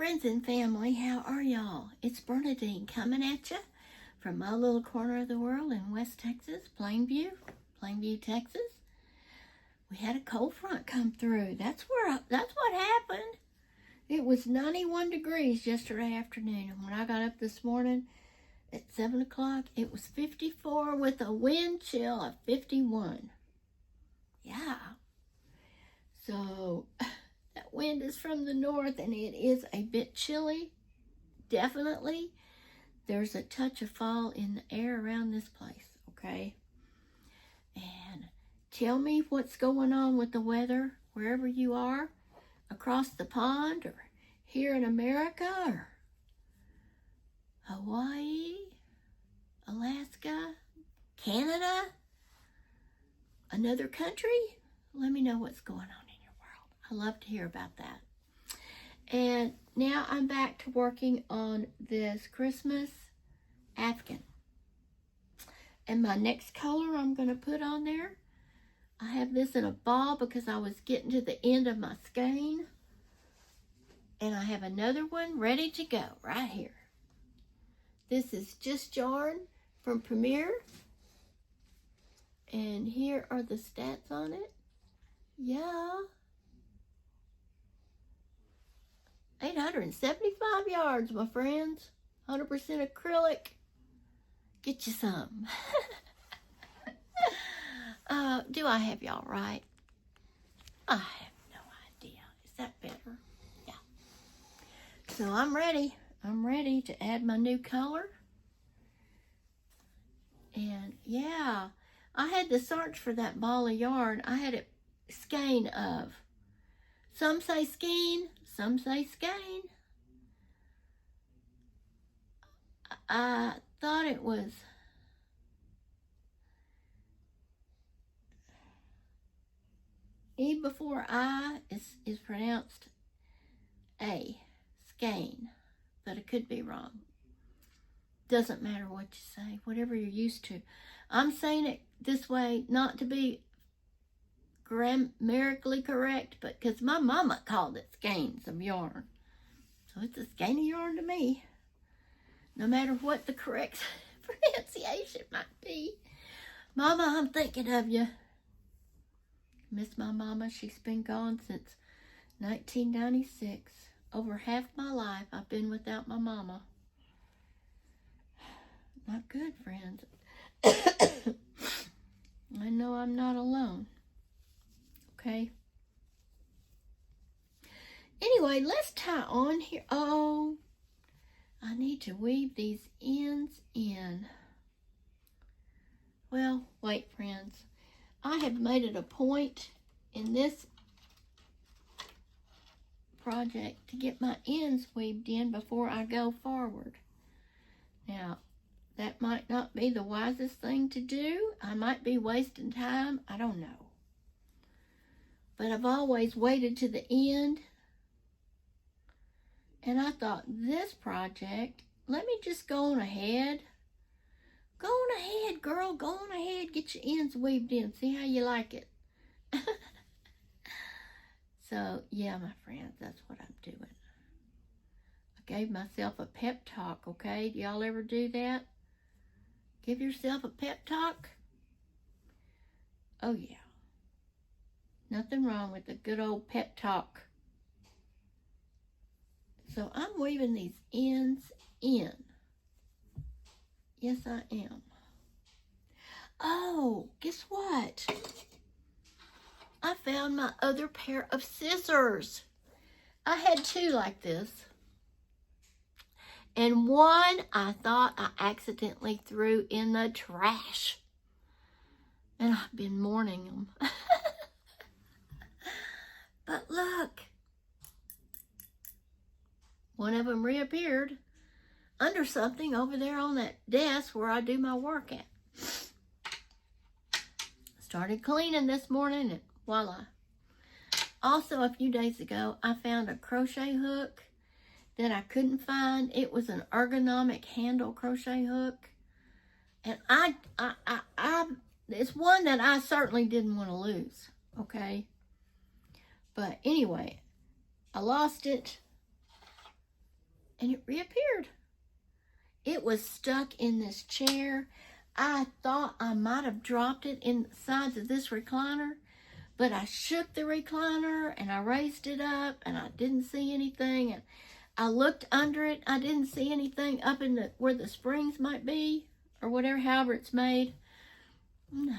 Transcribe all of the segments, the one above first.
friends and family, how are y'all? It's Bernadine coming at you from my little corner of the world in West Texas, Plainview, Texas. We had a cold front come through. That's what happened. It was 91 degrees yesterday afternoon, and when I got up this morning at 7 o'clock, it was 54 with a wind chill of 51. Yeah. So that wind is from the north, and it is a bit chilly, definitely. There's a touch of fall in the air around this place, okay? And tell me what's going on with the weather wherever you are, across the pond, or here in America, or Hawaii, Alaska, Canada, another country. Let me know what's going on in your world. I love to hear about that. And now I'm back to working on this Christmas Afghan. And my next color I'm going to put on there, I have this in a ball because I was getting to the end of my skein. And I have another one ready to go right here. This is Just Yarn from Premier. And here are the stats on it. Yeah. 875 yards, my friends. 100% acrylic. Get you some. Do I have y'all right? I have no idea. Is that better? Yeah. So I'm ready. I'm ready to add my new color. And yeah, I had to search for that ball of yarn. I had it skein of. Some say skein, some say skein. I thought it was E before I is pronounced A, skein, but it could be wrong. Doesn't matter what you say, whatever you're used to. I'm saying it this way not to be grammatically correct, but because my mama called it skeins of yarn. So it's a skein of yarn to me, no matter what the correct pronunciation might be. Mama, I'm thinking of you. Miss my mama. She's been gone since 1996. Over half my life I've been without my mama. Not good, friends. I know I'm not alone. Okay. Anyway, let's tie on here. Oh, I need to weave these ends in. Well, wait, friends. I have made it a point in this project to get my ends weaved in before I go forward. Now, that might not be the wisest thing to do. I might be wasting time. I don't know. But I've always waited to the end. And I thought, this project, let me just go on ahead. Go on ahead, girl. Go on ahead. Get your ends weaved in. See how you like it. So, yeah, my friends, that's what I'm doing. I gave myself a pep talk, okay? Do y'all ever do that? Give yourself a pep talk? Oh, yeah. Nothing wrong with a good old pep talk. So I'm weaving these ends in. Yes, I am. Oh, guess what? I found my other pair of scissors. I had two like this. And one I thought I accidentally threw in the trash. And I've been mourning them. But look. One of them reappeared under something over there on that desk where I do my work at. Started cleaning this morning and voila. Also, a few days ago, I found a crochet hook that I couldn't find. It was an ergonomic handle crochet hook. And it's one that I certainly didn't want to lose, okay? But anyway, I lost it. and it reappeared. It was stuck in this chair. I thought I might have dropped it in the sides of this recliner, but I shook the recliner and I raised it up and I didn't see anything. And I looked under it. I didn't see anything up in the where the springs might be or whatever, however it's made. No.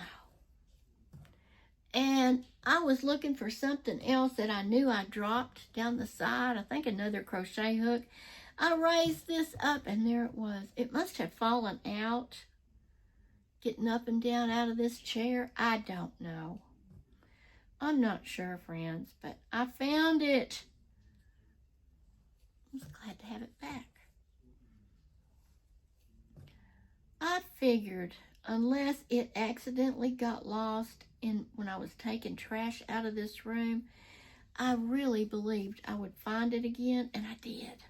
And I was looking for something else that I knew I dropped down the side. I think another crochet hook. I raised this up and there it was. It must have fallen out, getting up and down out of this chair. I don't know. I'm not sure, friends, but I found it. I was glad to have it back. I figured unless it accidentally got lost when I was taking trash out of this room, I really believed I would find it again, and I did.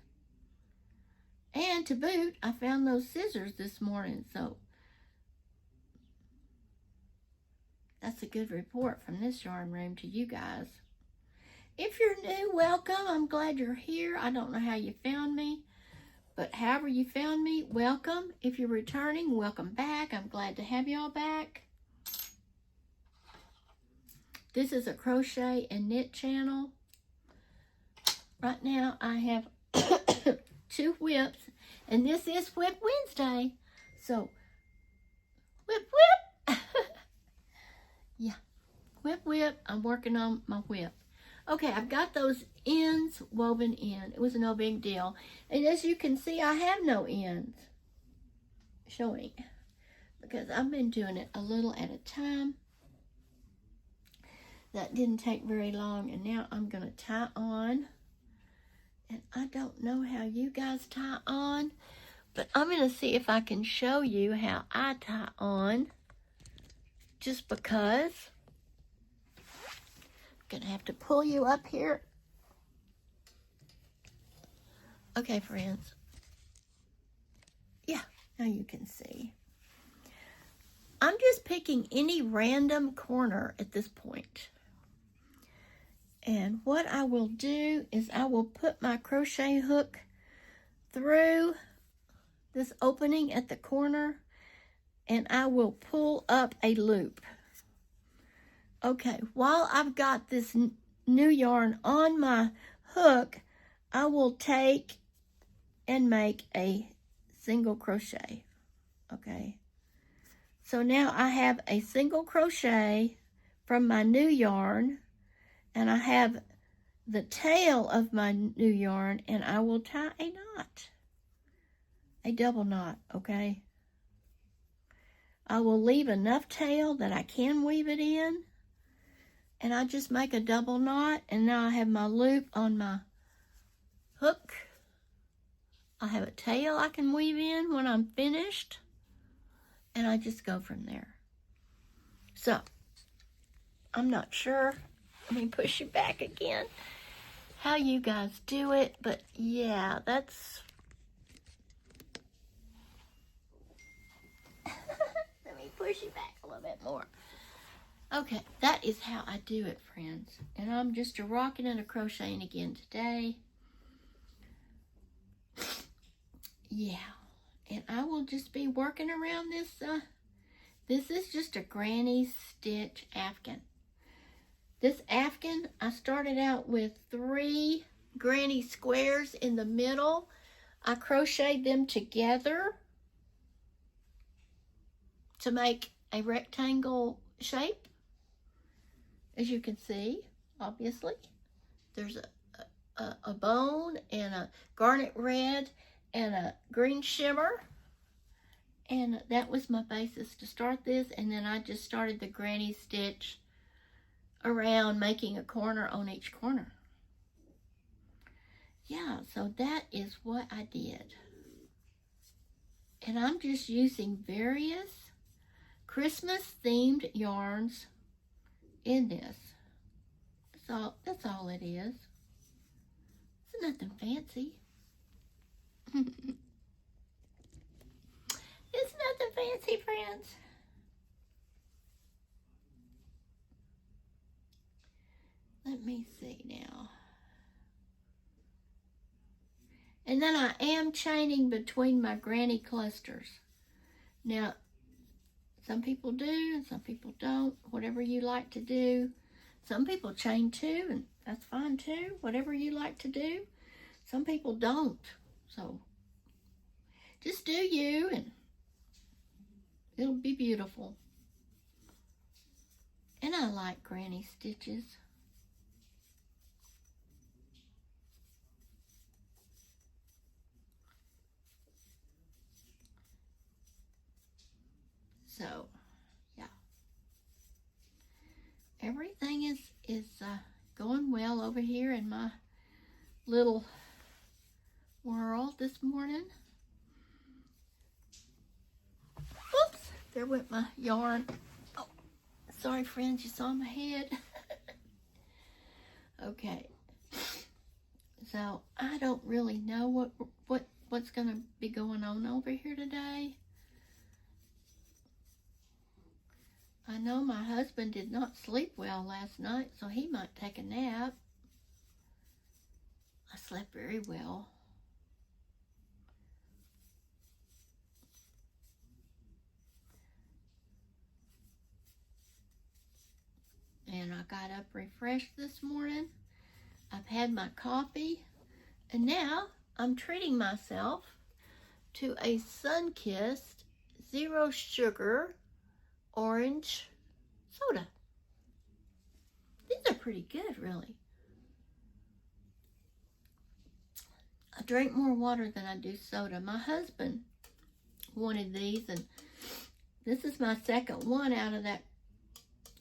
And to boot, I found those scissors this morning, so that's a good report from this yarn room to you guys. If you're new, welcome. I'm glad you're here. I don't know how you found me, but however you found me, welcome. If you're returning, welcome back. I'm glad to have y'all back. This is a crochet and knit channel. Right now I have 2 WIPs, and this is WIP Wednesday. So, WIP, WIP. Yeah, WIP, WIP. I'm working on my WIP. Okay, I've got those ends woven in. It was no big deal. And as you can see, I have no ends showing because I've been doing it a little at a time. That didn't take very long, and now I'm going to tie on. And I don't know how you guys tie on, but I'm going to see if I can show you how I tie on, just because. I'm going to have to pull you up here. Okay, friends. Yeah, now you can see. I'm just picking any random corner at this point. And what I will do is I will put my crochet hook through this opening at the corner, and I will pull up a loop. Okay, while I've got this new yarn on my hook, I will take and make a single crochet. Okay, so now I have a single crochet from my new yarn, and I have the tail of my new yarn, and I will tie a knot, a double knot, okay? I will leave enough tail that I can weave it in, and I just make a double knot, and now I have my loop on my hook. I have a tail I can weave in when I'm finished, and I just go from there. So, I'm not sure. Let me push you back again. How you guys do it, but yeah, that's... Let me push you back a little bit more. Okay, that is how I do it, friends. And I'm just a rocking and a crocheting again today. Yeah, and I will just be working around this. This is just a granny stitch afghan. This afghan, I started out with 3 granny squares in the middle. I crocheted them together to make a rectangle shape. As you can see, obviously, there's a bone and a garnet red and a green shimmer. And that was my basis to start this. And then I just started the granny stitch around, making a corner on each corner. Yeah, so that is what I did. And I'm just using various Christmas themed yarns in this. That's all it is. It's nothing fancy. It's nothing fancy, friends. Let me see now. And then I am chaining between my granny clusters. Now, some people do and some people don't. Whatever you like to do. Some people chain too, and that's fine too. Whatever you like to do. Some people don't. So, just do you, and it'll be beautiful. And I like granny stitches. So, yeah. Everything is going well over here in my little world this morning. Whoops, there went my yarn. Oh, sorry friends, you saw my head. Okay. So, I don't really know what's going to be going on over here today. I know my husband did not sleep well last night, so he might take a nap. I slept very well. And I got up refreshed this morning. I've had my coffee, and now I'm treating myself to a sun-kissed, zero sugar orange soda. These are pretty good, really. I drink more water than I do soda. My husband wanted these, and this is my second one out of that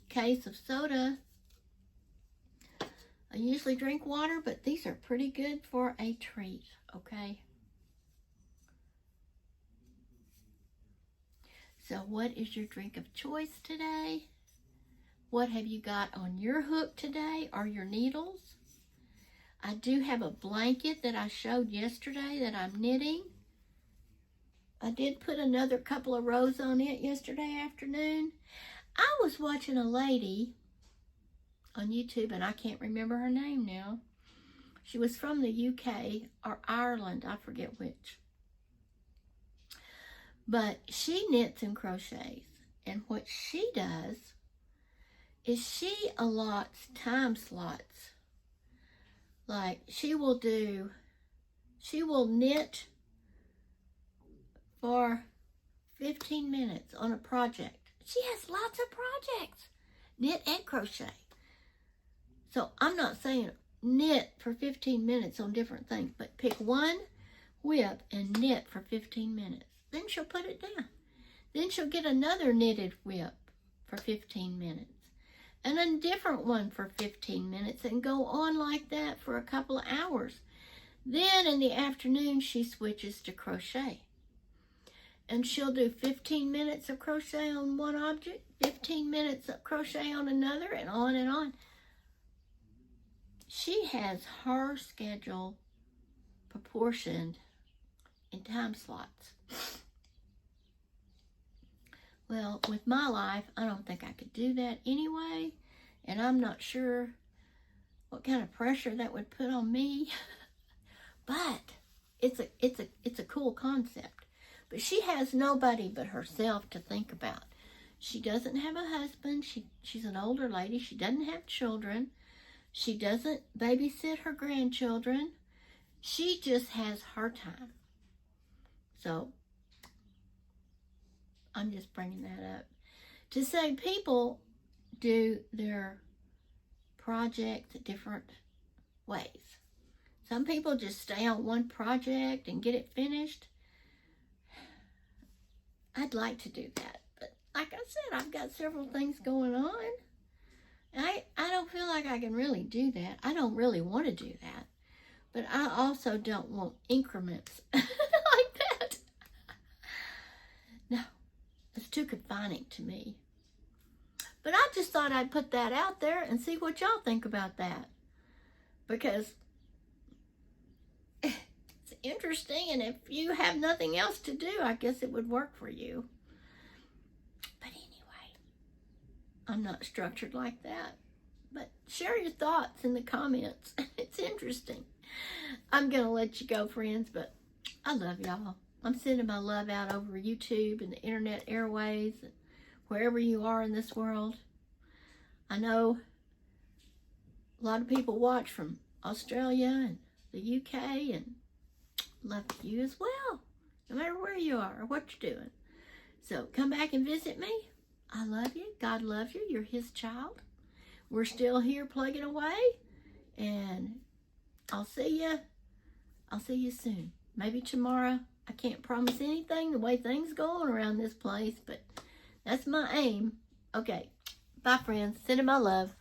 case of soda. I usually drink water, but these are pretty good for a treat, okay? So what is your drink of choice today? What have you got on your hook today, or your needles? I do have a blanket that I showed yesterday that I'm knitting. I did put another couple of rows on it yesterday afternoon. I was watching a lady on YouTube, and I can't remember her name now. She was from the UK or Ireland, I forget which. But she knits and crochets, and what she does is she allots time slots. Like she will knit for 15 minutes on a project. She has lots of projects, knit and crochet. So I'm not saying knit for 15 minutes on different things, but pick one WIP and knit for 15 minutes. Then she'll put it down. Then she'll get another knitted WIP for 15 minutes. And a different one for 15 minutes, and go on like that for a couple of hours. Then in the afternoon, she switches to crochet. And she'll do 15 minutes of crochet on one object, 15 minutes of crochet on another, and on and on. She has her schedule proportioned in time slots. Well, with my life, I don't think I could do that anyway, and I'm not sure what kind of pressure that would put on me. But it's a cool concept. But she has nobody but herself to think about. She doesn't have a husband. She's an older lady. She doesn't have children. She doesn't babysit her grandchildren. She just has her time. So I'm just bringing that up to say people do their projects different ways. Some people just stay on one project and get it finished. I'd like to do that, but like I said, I've got several things going on. I don't feel like I can really do that. I don't really want to do that, but I also don't want increments like that. No, it's too confining to me. But I just thought I'd put that out there and see what y'all think about that, because it's interesting, and if you have nothing else to do, I guess it would work for you. But anyway, I'm not structured like that. But share your thoughts in the comments. It's interesting. I'm going to let you go, friends, but I love y'all. I'm sending my love out over YouTube and the internet airways, and wherever you are in this world. I know a lot of people watch from Australia and the UK, and love you as well, no matter where you are or what you're doing. So come back and visit me. I love you. God loves you. You're his child. We're still here plugging away, and I'll see you. I'll see you soon. Maybe tomorrow. I can't promise anything the way things going around this place, but that's my aim. Okay. Bye, friends. Sending my love.